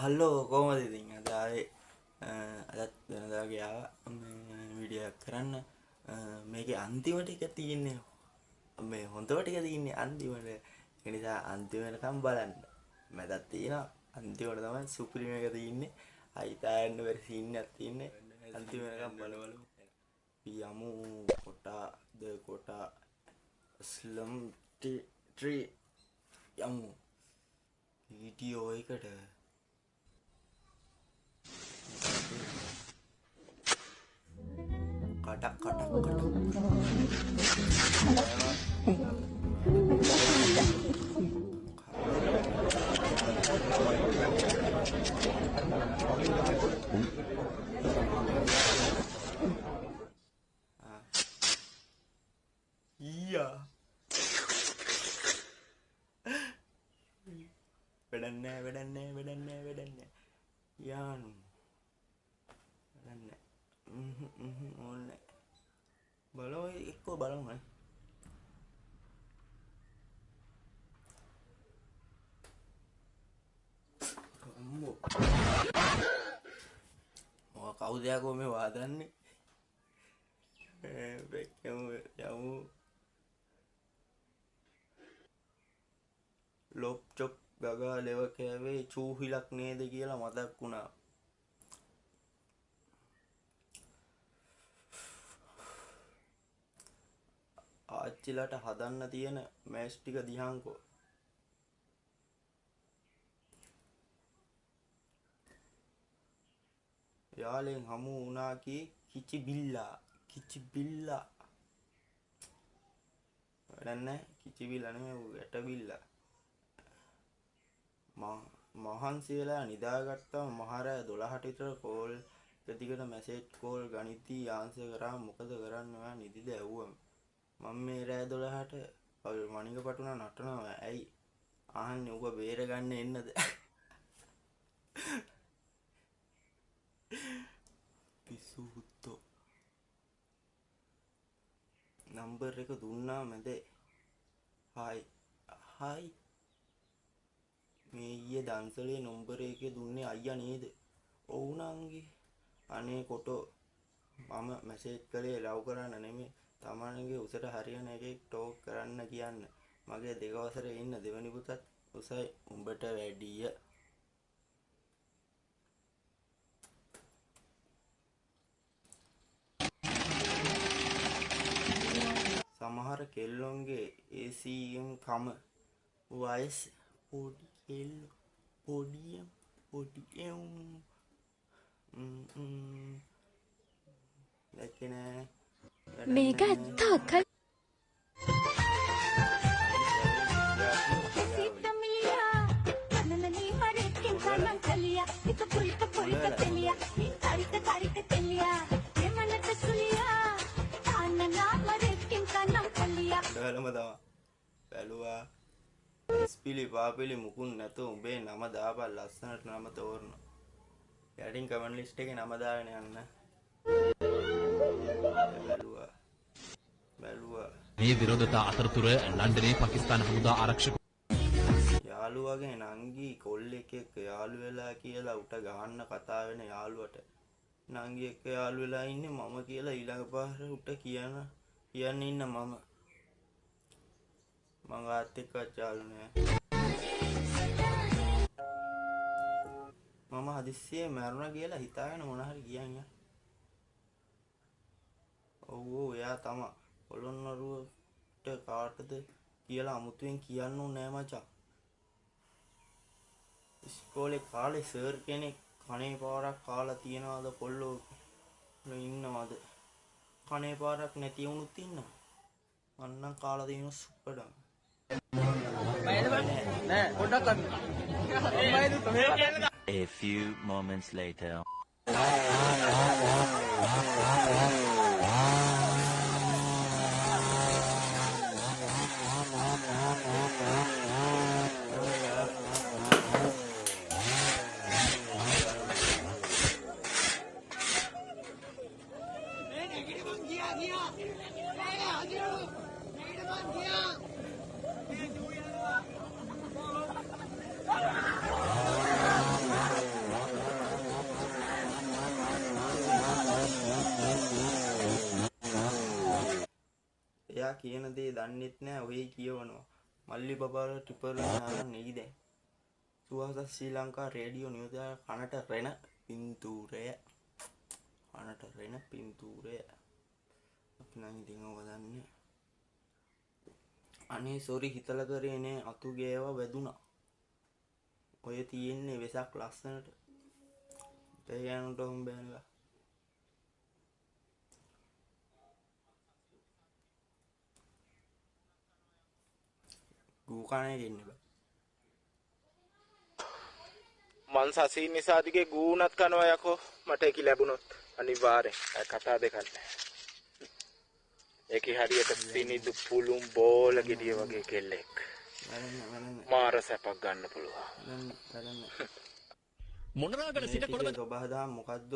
Hello කොහමද ඉතින් අද ආවේ අදත් වෙනදාගේ ආවා මේ වීඩියෝ එකක් කරන්න මේකේ අන්තිම ටික තියෙන්නේ මේ හොඳම ටික තියෙන්නේ අන්තිමට ඒ නිසා අන්තිමටම බලන්න මැදක් තියෙනවා අන්තිමට තමයි සුප්‍රීම එක තියෙන්නේ අයිතාන්න බැරි සීන් එකක් තියෙන්නේ අන්තිමටම බලවලු යමු කොටා ස්ලම් ට්‍රී යමු වීඩියෝ එකට කටක් iya bedannෑ yan bedannෑ ඕනේ බලෝ එක්ක බලමු අම්මෝ මොකක් කවුද යකෝ මේ වාදන්නේ යමු ලොප් චොප් ගගා ලෙව කෑවේ චූහිලක් නේද කියලා මතක් වුණා ආච්චිලාට හදන්න තියෙන මෑෂ් ටික දිහාන්කෝ යාලෙන් හමු වුණා කී කිචි බිල්ලා වැඩන්නේ කිචි බිල්ලා නෙමෙයි ගැට බිල්ලා මහන්සි වෙලා නිදාගත්තම මහරෑ 12ට විතර කෝල් ප්‍රතිකට මැසේජ් කෝල් ගණිතී ආන්සර් කරා මොකද කරන්න ඔයා නිදිද ඇහුවම මම මේ රෑ 12ට මණික පටුනා නටනවා ඇයි අහන්නේ ඔබ බේර ගන්න එන්නද පිස්සු හුත්තෝ නම්බර් එක දුන්නා මැදේ හායි මේ ඊයේ දන්සලේ නම්බර එකේ දුන්නේ අයියා නේද ඔව් නංගි අනේ කොටෝ මම මැසේජ් කළේ ලව් කරන්න නෙමෙයි තමන්ගේ උසට හරියන එකෙක් ටෝක් කරන්න කියන්න මගේ දෙකවසරේ ඉන්න දෙවනි පුතත් උසයි උඹට වැඩිය සමහර කෙල්ලොන්ගේ ACM කම වයස් පොඩියම් දැක්කේ මේක තාකල් බැලුවා ස්පිලි පාපිලි මුකුන් නැතුව උඹේ නම දාපන් ලස්සනට නම තෝරන යටින් කමෙන්ට් ලිස්ට් එකේ නම දාගෙන යන්න බැලුවා මේ විරෝධතා අතරතුර ලන්ඩනයේ පාකිස්තාන හමුදා ආරක්ෂක යාළුවගේ නංගි කොල්ලෙක් එක්ක යාළු වෙලා කියලා උට ගහන්න කතා වෙන යාළුවට නංගි එක්ක යාළු වෙලා ඉන්නේ මම කියලා ඊළඟ පාර උට කියන්න ඉන්න මම ආත් එක්කවත් යාළු නෑ මම හදිස්සියේ මැරුණා කියලා හිතාගෙන මොන හරි කියන් යා ඔව් එයා තමයි පොළොන්නරුවට කාටද කියලා අමුතුවෙන් කියන්න ඕනේ නෑ මචං ඉස්කෝලේ කාලේ සර් කෙනෙක් කනේ පාරක් කාලා තියනවාද කොල්ලෝ ඉන්නවද කනේ පාරක් නැති වුණුත් ඉන්නවා මන්නම් කාලා තියෙන සුප්පඩම් A few moments later. කියන දේ දන්නෙත් නෑ ඔය කියවනවා මල්ලි බබාල ට්‍රිපල් නාන නෙයි දැන් සුවහස ශ්‍රී ලංකා රේඩියෝ නිවුස් කනට රෙන පින්තූරය අපි නම් ඉතින් ඔබ දන්නේ අනේ සෝරි හිතලා කරේ නේ අතු ගෑව වැදුනා ඔය තියෙන්නේ වෙසක් ලස්සනට දෙයයන්ට හොම්බෑනක ගූකානේ දෙන්න බෑ මං සසීන් නිසා දිගේ ගූණත් කනවා යකෝ මට ඒක ලැබුණොත් අනිවාර්යෙන් අය කතා දෙකක් නැහැ ඒකේ හරියට පිනිදු පුළුම් බෝල ගෙඩිය වගේ කෙල්ලෙක් මාර සැපක් ගන්න පුළුවන් මොනරාගල සිට කොළඹ ඔබ හදා මොකද්ද